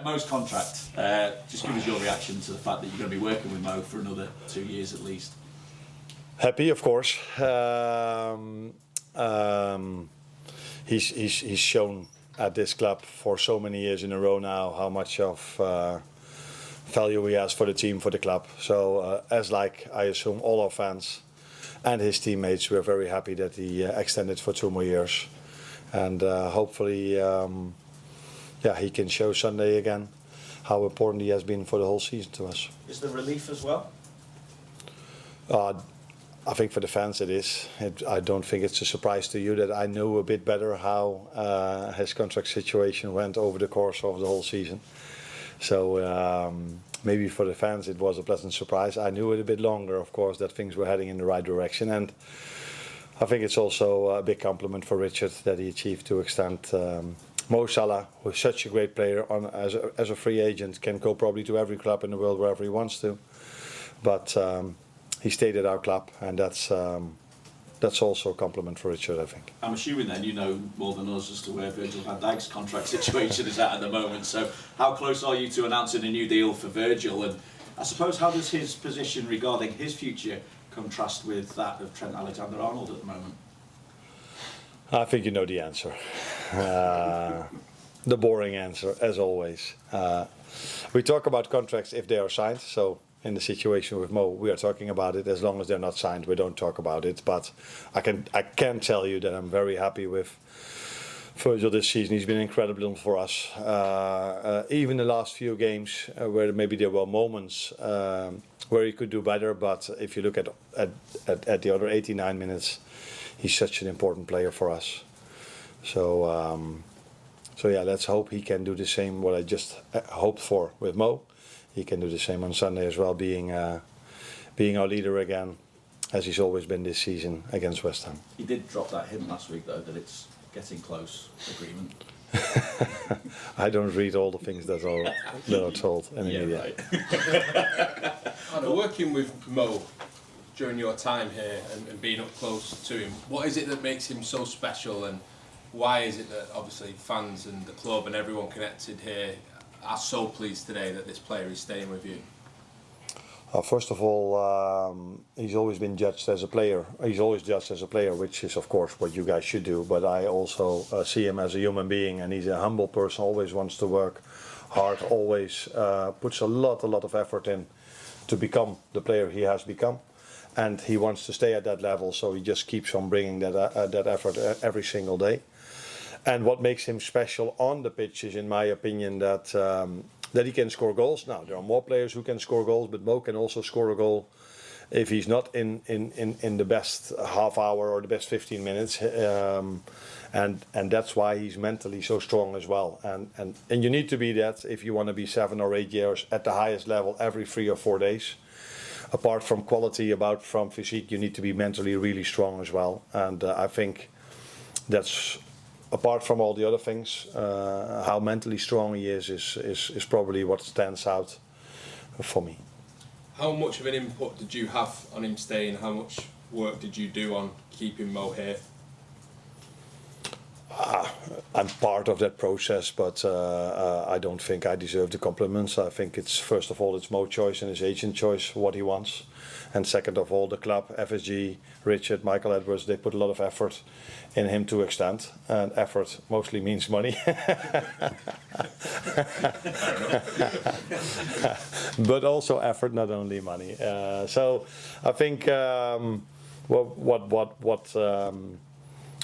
Mo's contract. Just give us your reaction to the fact that you're going to be working with Mo for another 2 years at least. Happy, of course. He's shown at this club for so many years in a row now how much of value he has for the team, for the club. So as like I assume all our fans and his teammates, we're very happy that he extended for 2 more years, and hopefully he can show Sunday again how important he has been for the whole season to us. Is there relief as well? I think for the fans it is. I don't think it's a surprise to you that I knew a bit better how his contract situation went over the course of the whole season. So maybe for the fans it was a pleasant surprise. I knew it a bit longer, of course, that things were heading in the right direction. And I think it's also a big compliment for Richard that he achieved to extend Mo Salah, who is such a great player, as a free agent, can go probably to every club in the world wherever he wants to. But he stayed at our club, and that's also a compliment for Richard, I think. I'm assuming then you know more than us as to where Virgil van Dijk's contract situation is at the moment. So how close are you to announcing a new deal for Virgil? And I suppose how does his position regarding his future contrast with that of Trent Alexander-Arnold at the moment? I think you know the answer. The boring answer, as always. We talk about contracts if they are signed. So in the situation with Mo, we are talking about it. As long as they're not signed, we don't talk about it. But I can tell you that I'm very happy with Virgil this season. He's been incredible for us. Even the last few games where maybe there were moments where he could do better. But if you look at the other 89 minutes, he's such an important player for us. So let's hope he can do the same what I just hoped for with Mo. He can do the same on Sunday as well, being our leader again, as he's always been this season against West Ham. He did drop that hint last week, though, that it's getting close agreement. I don't read all the things that are told in the media. Right. Working with Mo during your time here and being up close to him, what is it that makes him so special, and why is it that obviously fans and the club and everyone connected here are so pleased today that this player is staying with you? First of all, he's always been judged as a player. He's always judged as a player, which is of course what you guys should do. But I also see him as a human being, and he's a humble person. Always wants to work hard. Always puts a lot of effort in to become the player he has become, and he wants to stay at that level. So he just keeps on bringing that effort every single day. And what makes him special on the pitch is, in my opinion, that he can score goals. Now, there are more players who can score goals, but Mo can also score a goal if he's not in the best half hour or the best 15 minutes. And that's why he's mentally so strong as well. And you need to be that if you want to be 7 or 8 years at the highest level every 3 or 4 days. Apart from quality, from physique, you need to be mentally really strong as well. And I think that's, apart from all the other things, how mentally strong he is probably what stands out for me. How much of an input did you have on him staying? How much work did you do on keeping Mo here? I'm part of that process, but I don't think I deserve the compliments. I think it's, first of all, it's Mo's choice and his agent choice what he wants, and second of all, the club, FSG, Richard, Michael Edwards, they put a lot of effort in him to extend, and effort mostly means money. But also effort, not only money. So I think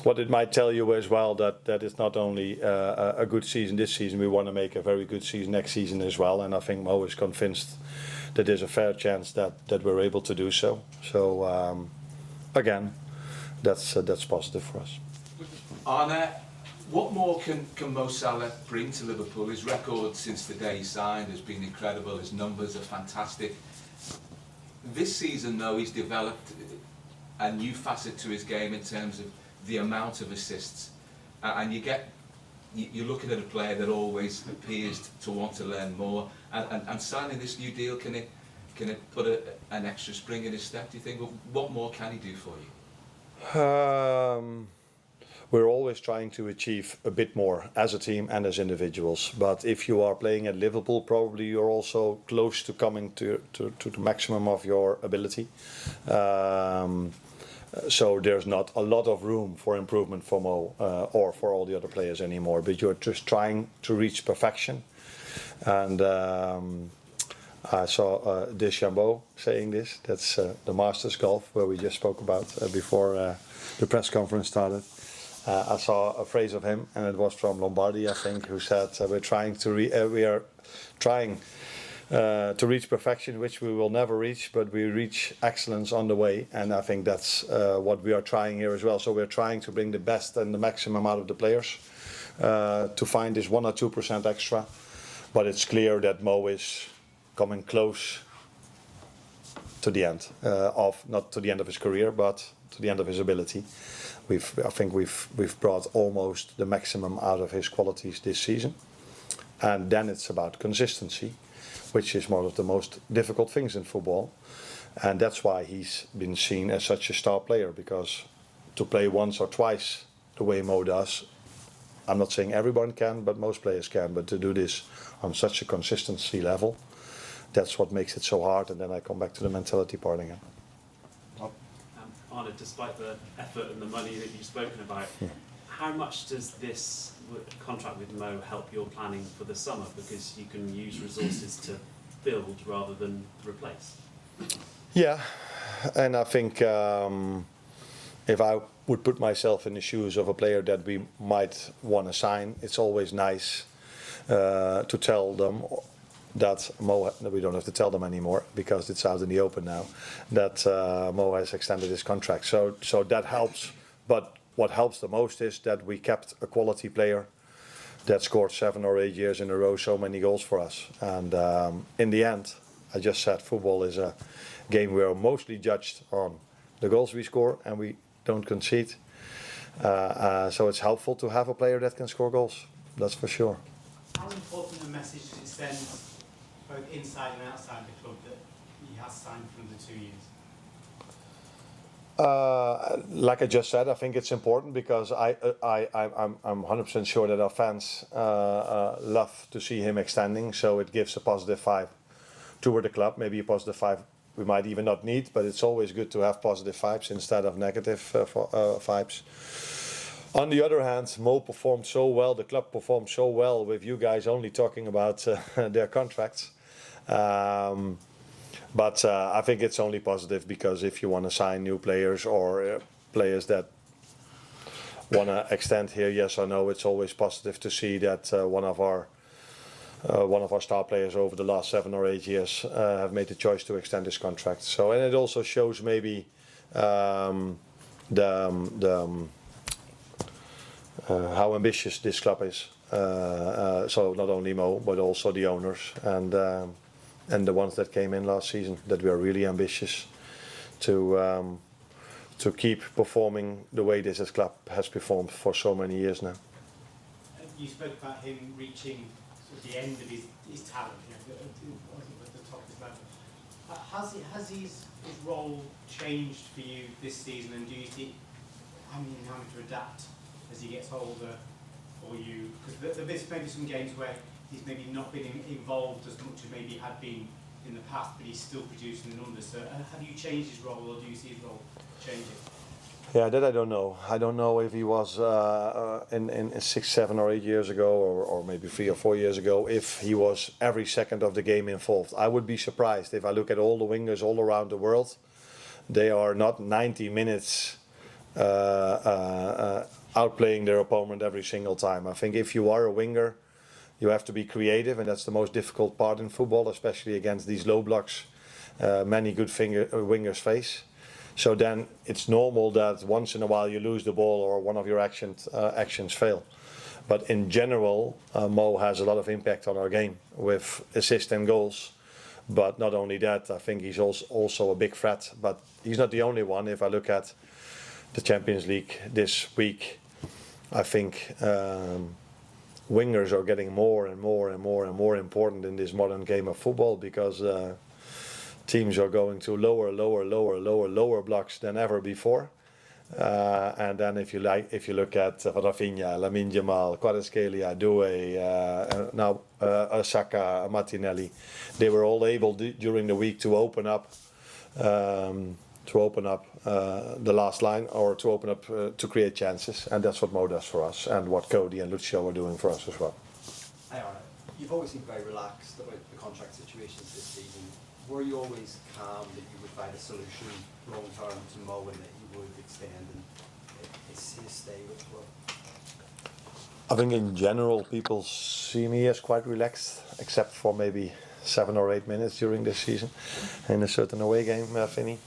what it might tell you as well, that it's not only a good season this season, we want to make a very good season next season as well. And I think Mo is convinced that there's a fair chance that we're able to do so. So again, that's positive for us. Arne, what more can Mo Salah bring to Liverpool? His record since the day he signed has been incredible. His numbers are fantastic. This season, though, he's developed a new facet to his game in terms of the amount of assists, and you're looking at a player that always appears to want to learn more, and signing this new deal, can it put an extra spring in his step, do you think? What more can he do for you? we're always trying to achieve a bit more as a team and as individuals. But if you are playing at Liverpool, probably you're also close to coming to the maximum of your ability. So there's not a lot of room for improvement for Mo or for all the other players anymore. But you're just trying to reach perfection. And I saw Deschambault saying this. That's the Masters Golf, where we just spoke about before the press conference started. I saw a phrase of him, and it was from Lombardi, I think, who said, "We are trying to reach perfection, which we will never reach, but we reach excellence on the way." And I think that's what we are trying here as well. So we're trying to bring the best and the maximum out of the players to find this 1 or 2% extra. But it's clear that Mo is coming close to the end not to the end of his career, but to the end of his ability. I think we've brought almost the maximum out of his qualities this season, and then it's about consistency, which is one of the most difficult things in football, and that's why he's been seen as such a star player. Because to play once or twice the way Mo does, I'm not saying everyone can, but most players can. But to do this on such a consistency level, that's what makes it so hard. And then I come back to the mentality part again. Arne, despite the effort and the money that you've spoken about, how much does this contract with Mo help your planning for the summer? Because you can use resources to build rather than replace. Yeah, and I think if I would put myself in the shoes of a player that we might want to sign, it's always nice to tell them that Mo, we don't have to tell them anymore because it's out in the open now, that Mo has extended his contract. So that helps. But what helps the most is that we kept a quality player that scored 7 or 8 years in a row so many goals for us. And in the end, I just said football is a game where we're mostly judged on the goals we score and we don't concede. So it's helpful to have a player that can score goals. That's for sure. How important a message does it send both inside and outside the club that he has signed for the 2 years? Like I just said, I think it's important because I'm 100% sure that our fans love to see him extending. So it gives a positive vibe toward the club. Maybe a positive vibe we might even not need, but it's always good to have positive vibes instead of negative vibes. On the other hand, Mo performed so well, the club performed so well with you guys only talking about their contracts. But I think it's only positive because if you want to sign new players or players that want to extend here, yes or no, it's always positive to see that one of our star players over the last 7 or 8 years have made the choice to extend his contract. So, and it also shows maybe how ambitious this club is. So not only Mo, but also the owners and the ones that came in last season, that we are really ambitious to keep performing the way this club has performed for so many years now. You spoke about him reaching sort of the end of his talent, at the top of his level. Has his role changed for you this season, and do you see having to adapt as he gets older for you? Because there's maybe some games where he's maybe not been involved as much as maybe he had been in the past, but he's still producing the numbers. So have you changed his role, or do you see his role changing? Yeah, that I don't know. I don't know if he was in 6, 7 or 8 years ago, or maybe 3 or 4 years ago, if he was every second of the game involved. I would be surprised if I look at all the wingers all around the world. They are not 90 minutes outplaying their opponent every single time. I think if you are a winger, you have to be creative, and that's the most difficult part in football, especially against these low blocks many good wingers face. So then it's normal that once in a while you lose the ball or one of your actions fail. But in general, Mo has a lot of impact on our game with assists and goals. But not only that, I think he's also a big threat. But he's not the only one. If I look at the Champions League this week, I think wingers are getting more and more and more and more important in this modern game of football, because teams are going to lower blocks than ever before, And then if you look at Rafinha, Lamine Yamal, Kvaratskhelia, Doué, now Saka, Martinelli, they were all able during the week to open up the last line, or to open up to create chances, and that's what Mo does for us, and what Cody and Lucio are doing for us as well. Hi Arne, you've always seemed very relaxed about the contract situations this season. Were you always calm that you would find a solution long term to Mo and that you would extend and his stay with the club? I think in general people see me as quite relaxed, except for maybe 7 or 8 minutes during this season in a certain away game, Finny.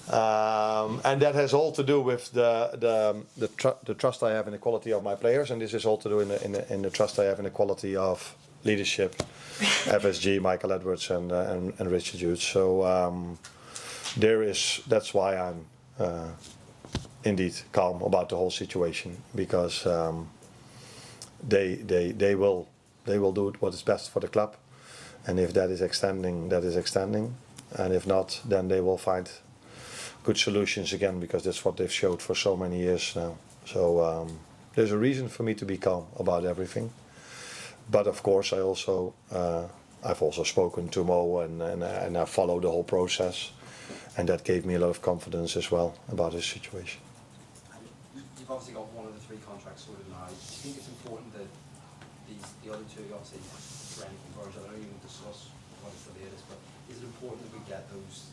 And that has all to do with the trust I have in the quality of my players, and this is all to do in the trust I have in the quality of leadership, FSG, Michael Edwards, and Richard Hughes. So that's why I'm indeed calm about the whole situation, because they will do what is best for the club, and if that is extending, that is extending, and if not, then they will find good solutions again, because that's what they've showed for so many years now. So there's a reason for me to be calm about everything. But of course, I've also spoken to Mo and I followed the whole process, and that gave me a lot of confidence as well about his situation. You've obviously got one of the 3 contracts sorted now. Do you think it's important that the other 2, obviously, Trent and Virgil, I know you won't discuss what is the latest, but is it important that we get those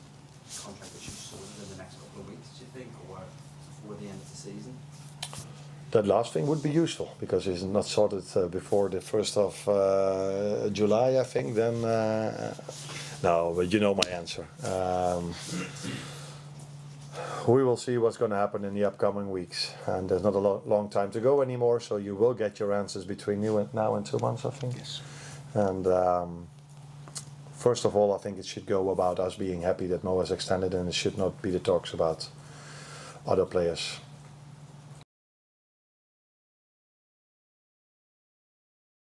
contract issues sorted in the next couple of weeks, do you think, or before the end of the season? That last thing would be useful, because it's not sorted before the 1st of July, I think. Then no, but you know my answer. We will see what's going to happen in the upcoming weeks, and there's not a long time to go anymore. So you will get your answers between now and 2 months, I think. Yes. And first of all, I think it should go about us being happy that Mo has extended, and it should not be the talks about other players.